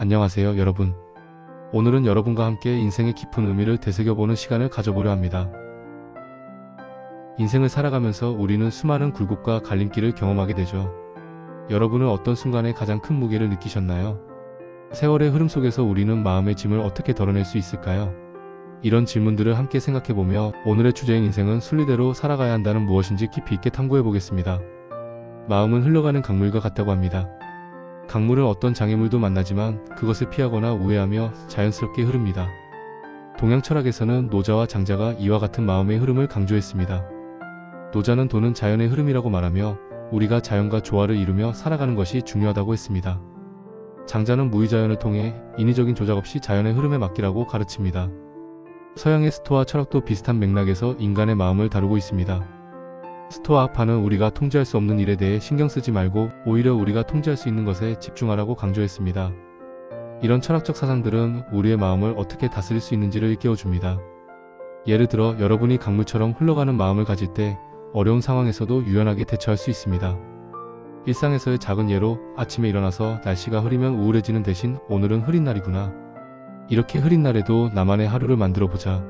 안녕하세요, 여러분. 오늘은 여러분과 함께 인생의 깊은 의미를 되새겨보는 시간을 가져보려 합니다. 인생을 살아가면서 우리는 수많은 굴곡과 갈림길을 경험하게 되죠. 여러분은 어떤 순간에 가장 큰 무게를 느끼셨나요? 세월의 흐름 속에서 우리는 마음의 짐을 어떻게 덜어낼 수 있을까요? 이런 질문들을 함께 생각해보며 오늘의 주제인 인생은 순리대로 살아가야 한다는 무엇인지 깊이 있게 탐구해보겠습니다. 마음은 흘러가는 강물과 같다고 합니다. 강물은 어떤 장애물도 만나지만 그것을 피하거나 우회하며 자연스럽게 흐릅니다. 동양 철학에서는 노자와 장자가 이와 같은 마음의 흐름을 강조했습니다. 노자는 도는 자연의 흐름이라고 말하며 우리가 자연과 조화를 이루며 살아가는 것이 중요하다고 했습니다. 장자는 무의자연을 통해 인위적인 조작 없이 자연의 흐름에 맡기라고 가르칩니다. 서양의 스토아 철학도 비슷한 맥락에서 인간의 마음을 다루고 있습니다. 스토아파는 우리가 통제할 수 없는 일에 대해 신경 쓰지 말고 오히려 우리가 통제할 수 있는 것에 집중하라고 강조했습니다. 이런 철학적 사상들은 우리의 마음을 어떻게 다스릴 수 있는지를 일깨워줍니다. 예를 들어 여러분이 강물처럼 흘러가는 마음을 가질 때 어려운 상황에서도 유연하게 대처할 수 있습니다. 일상에서의 작은 예로 아침에 일어나서 날씨가 흐리면 우울해지는 대신 오늘은 흐린 날이구나. 이렇게 흐린 날에도 나만의 하루를 만들어보자.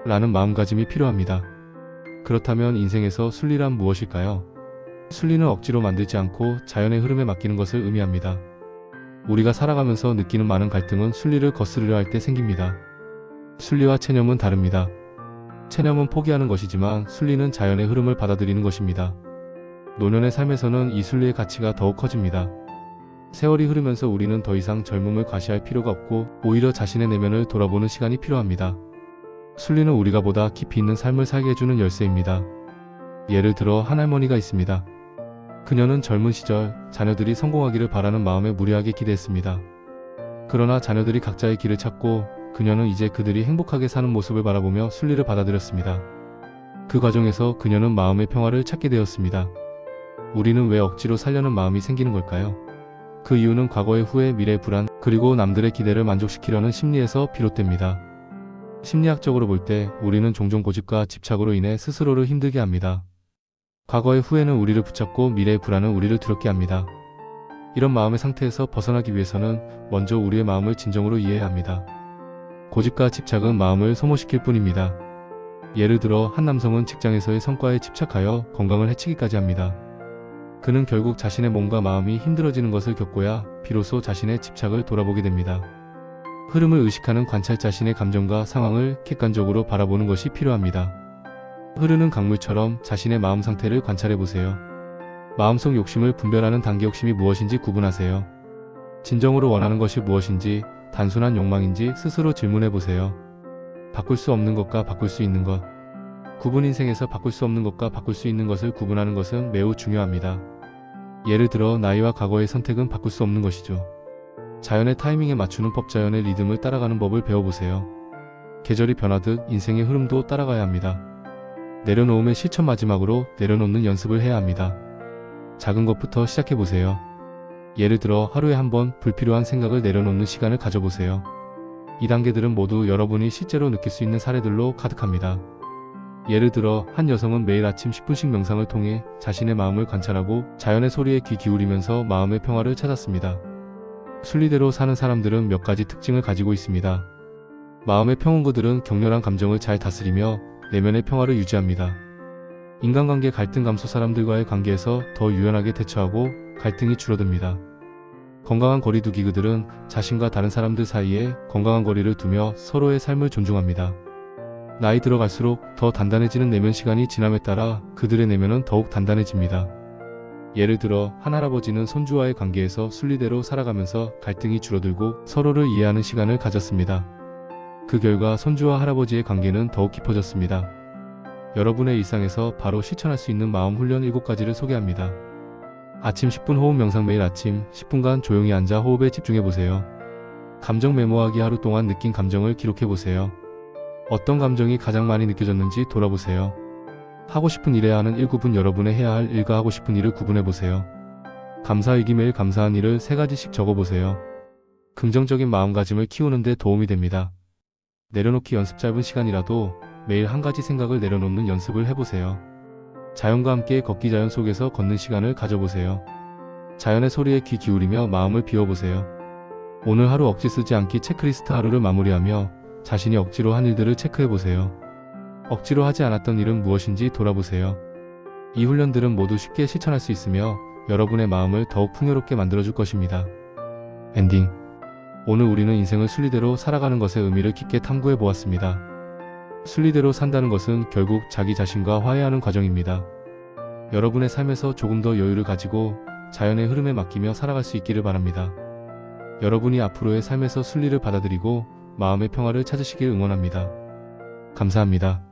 라는 마음가짐이 필요합니다. 그렇다면 인생에서 순리란 무엇일까요? 순리는 억지로 만들지 않고 자연의 흐름에 맡기는 것을 의미합니다. 우리가 살아가면서 느끼는 많은 갈등은 순리를 거스르려 할 때 생깁니다. 순리와 체념은 다릅니다. 체념은 포기하는 것이지만 순리는 자연의 흐름을 받아들이는 것입니다. 노년의 삶에서는 이 순리의 가치가 더욱 커집니다. 세월이 흐르면서 우리는 더 이상 젊음을 과시할 필요가 없고 오히려 자신의 내면을 돌아보는 시간이 필요합니다. 순리는 우리가 보다 깊이 있는 삶을 살게 해주는 열쇠입니다. 예를 들어 한 할머니가 있습니다. 그녀는 젊은 시절 자녀들이 성공하기를 바라는 마음에 무리하게 기대했습니다. 그러나 자녀들이 각자의 길을 찾고 그녀는 이제 그들이 행복하게 사는 모습을 바라보며 순리를 받아들였습니다. 그 과정에서 그녀는 마음의 평화를 찾게 되었습니다. 우리는 왜 억지로 살려는 마음이 생기는 걸까요? 그 이유는 과거의 후회, 미래의 불안, 그리고 남들의 기대를 만족시키려는 심리에서 비롯됩니다. 심리학적으로 볼 때 우리는 종종 고집과 집착으로 인해 스스로를 힘들게 합니다. 과거의 후회는 우리를 붙잡고 미래의 불안은 우리를 두렵게 합니다. 이런 마음의 상태에서 벗어나기 위해서는 먼저 우리의 마음을 진정으로 이해해야 합니다. 고집과 집착은 마음을 소모시킬 뿐입니다. 예를 들어 한 남성은 직장에서의 성과에 집착하여 건강을 해치기까지 합니다. 그는 결국 자신의 몸과 마음이 힘들어지는 것을 겪고야 비로소 자신의 집착을 돌아보게 됩니다. 흐름을 의식하는 관찰, 자신의 감정과 상황을 객관적으로 바라보는 것이 필요합니다. 흐르는 강물처럼 자신의 마음 상태를 관찰해보세요. 마음속 욕심을 분별하는 단계, 욕심이 무엇인지 구분하세요. 진정으로 원하는 것이 무엇인지, 단순한 욕망인지 스스로 질문해보세요. 바꿀 수 없는 것과 바꿀 수 있는 것. 구분, 인생에서 바꿀 수 없는 것과 바꿀 수 있는 것을 구분하는 것은 매우 중요합니다. 예를 들어 나이와 과거의 선택은 바꿀 수 없는 것이죠. 자연의 타이밍에 맞추는 법, 자연의 리듬을 따라가는 법을 배워보세요. 계절이 변하듯 인생의 흐름도 따라가야 합니다. 내려놓음의 실천, 마지막으로 내려놓는 연습을 해야 합니다. 작은 것부터 시작해보세요. 예를 들어 하루에 한 번 불필요한 생각을 내려놓는 시간을 가져보세요. 이 단계들은 모두 여러분이 실제로 느낄 수 있는 사례들로 가득합니다. 예를 들어 한 여성은 매일 아침 10분씩 명상을 통해 자신의 마음을 관찰하고 자연의 소리에 귀 기울이면서 마음의 평화를 찾았습니다. 순리대로 사는 사람들은 몇 가지 특징을 가지고 있습니다. 마음의 평온그들은 격렬한 감정을 잘 다스리며 내면의 평화를 유지합니다. 인간관계 갈등 감소, 사람들과의 관계에서 더 유연하게 대처하고 갈등이 줄어듭니다. 건강한 거리두기, 그들은 자신과 다른 사람들 사이에 건강한 거리를 두며 서로의 삶을 존중합니다. 나이 들어갈수록 더 단단해지는 내면, 시간이 지남에 따라 그들의 내면은 더욱 단단해집니다. 예를 들어 한 할아버지는 손주와의 관계에서 순리대로 살아가면서 갈등이 줄어들고 서로를 이해하는 시간을 가졌습니다. 그 결과 손주와 할아버지의 관계는 더욱 깊어졌습니다. 여러분의 일상에서 바로 실천할 수 있는 마음 훈련 7가지를 소개합니다. 아침 10분 호흡 명상, 매일 아침 10분간 조용히 앉아 호흡에 집중해보세요. 감정 메모하기, 하루 동안 느낀 감정을 기록해보세요. 어떤 감정이 가장 많이 느껴졌는지 돌아보세요. 하고 싶은 일해야 하는 1구분, 여러분의 해야 할 일과 하고 싶은 일을 구분해보세요. 감사일기, 매일 감사한 일을 3가지씩 적어보세요. 긍정적인 마음가짐을 키우는 데 도움이 됩니다. 내려놓기 연습, 짧은 시간이라도 매일 한 가지 생각을 내려놓는 연습을 해보세요. 자연과 함께 걷기, 자연 속에서 걷는 시간을 가져보세요. 자연의 소리에 귀 기울이며 마음을 비워보세요. 오늘 하루 억지 쓰지 않기 체크리스트 하루를 마무리하며 자신이 억지로 한 일들을 체크해보세요. 억지로 하지 않았던 일은 무엇인지 돌아보세요. 이 훈련들은 모두 쉽게 실천할 수 있으며 여러분의 마음을 더욱 풍요롭게 만들어줄 것입니다. 엔딩. 오늘 우리는 인생을 순리대로 살아가는 것의 의미를 깊게 탐구해 보았습니다. 순리대로 산다는 것은 결국 자기 자신과 화해하는 과정입니다. 여러분의 삶에서 조금 더 여유를 가지고 자연의 흐름에 맡기며 살아갈 수 있기를 바랍니다. 여러분이 앞으로의 삶에서 순리를 받아들이고 마음의 평화를 찾으시길 응원합니다. 감사합니다.